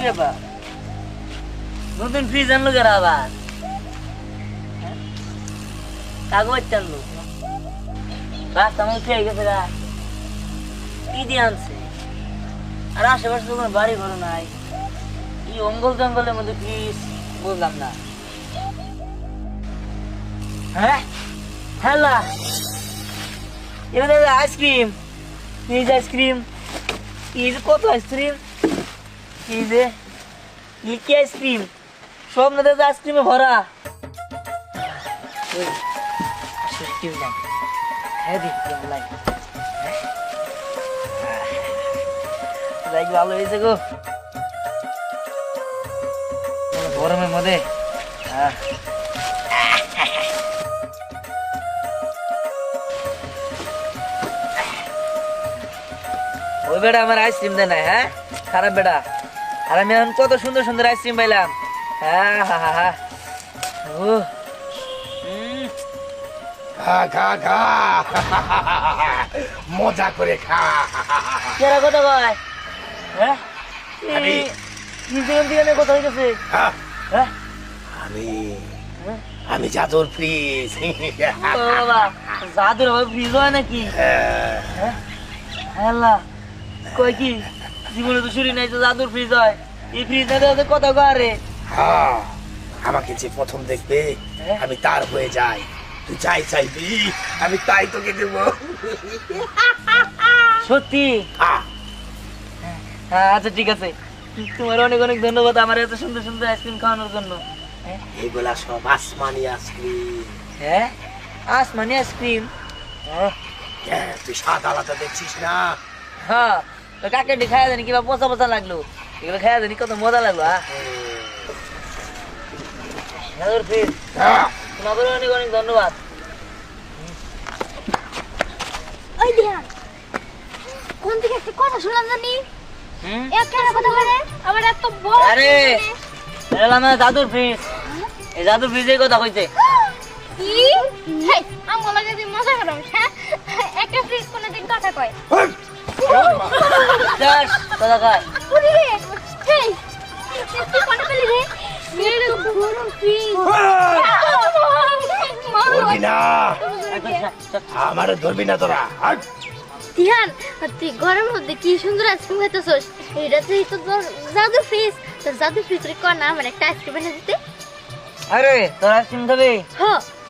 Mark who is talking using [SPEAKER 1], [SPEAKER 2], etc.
[SPEAKER 1] ব্যাপার নতুন ফ্রিজ আনলো কেন আবার কাগজ আনলো রাস্তা আমার খেয়ে গেছে গা কি দিয়ে আনছে আর আশেপাশে তো কোনো বাড়ি ঘর নাই এই অঙ্গল জঙ্গলের মধ্যে ফ্রিজ বুঝলাম না হ্যাঁ হ্যালা এবার আইসক্রিম এই যে আইসক্রিম এই যে কত আইসক্রিম এই যে কি আইসক্রিম সব না দেখে আইসক্রিমে ভরা আইসক্রিম না হ্যাঁ দিচ্ছি লাইক ভালো হয়েছে গো গরমের মধ্যে ওই বেটা আমার আইসক্রিম দেয় নাই হ্যাঁ খারাপ বেটা আর আমি এখন কত সুন্দর সুন্দর আইসক্রিম পাইলাম হ্যাঁ হ্যাঁ হ্যাঁ হ্যাঁ ও
[SPEAKER 2] খা খা খা মজা করে খা
[SPEAKER 1] কেরা কথা কয় হ্যাঁ কথা হয়ে গেছে
[SPEAKER 2] হ্যাঁ,
[SPEAKER 1] হ্যাঁ
[SPEAKER 2] আমি আমি জাদুর ফ্রিজ
[SPEAKER 1] ও বাবা জাদুর বাবা ফ্রিজ হয় নাকি হ্যাঁ আল্লাহ কয় কি জীবনে তো শুনি নাই তো জাদুর ফ্রিজ হয় এই ফ্রিজ না দেখে কথা কয় রে
[SPEAKER 2] হ্যাঁ, আমাকে যে প্রথম দেখবে আমি তার হয়ে যাই তুই যাই চাইবি আমি তাই তোকে দেব
[SPEAKER 1] সত্যি
[SPEAKER 2] হ্যাঁ,
[SPEAKER 1] হ্যাঁ আচ্ছা ঠিক আছে তোমার অনেক অনেক ধন্যবাদ আমার এত সুন্দর সুন্দর আইসক্রিম খাওয়ানোর জন্য
[SPEAKER 2] এগুলা সব আসমানি আইসক্রিম
[SPEAKER 1] হ্যাঁ আসমানি আইসক্রিম
[SPEAKER 2] তুই স্বাদ আলাদা দেখছিস না
[SPEAKER 1] হ্যাঁ তো কাকে খাওয়া জানি কিবা পচা পচা লাগলো এগুলো খাওয়া জানি কত মজা লাগলো জাদুর ফ্রিজ
[SPEAKER 2] হ্যাঁ,
[SPEAKER 1] তোমাকে অনেক অনেক ধন্যবাদ
[SPEAKER 3] ওই দিয়া কোন দিকে একটা কথা শুনলাম জানি একটা কথা বলে আবার এত বড়
[SPEAKER 1] আরে এটা আমার জাদুর ফ্রিজ এই জাদুর ফ্রিজের কথা কইছে
[SPEAKER 3] কি হেই আমার লাগে তুই মজা করো হ্যাঁ একটা ফ্রিজ কোনদিন কথা কয়
[SPEAKER 1] জাস কথা কয়
[SPEAKER 3] ওরে হেই তুই কোন পেলি রে মেরে বড় ফ্রিজ
[SPEAKER 2] ধরবি না আমার ধরবি না তোরা হাট।
[SPEAKER 3] ধ্যান তুই ঘরের মধ্যে কি সুন্দর আইসক্রিম খাইতেছস এটা তুই তো তোর জাদু ফ্রিজ তোর জাদু ফ্রিজ রে কর না আমার একটা আইসক্রিম এনে দিতে
[SPEAKER 1] আরে তোর আইসক্রিম খাবে
[SPEAKER 3] হ্যাঁ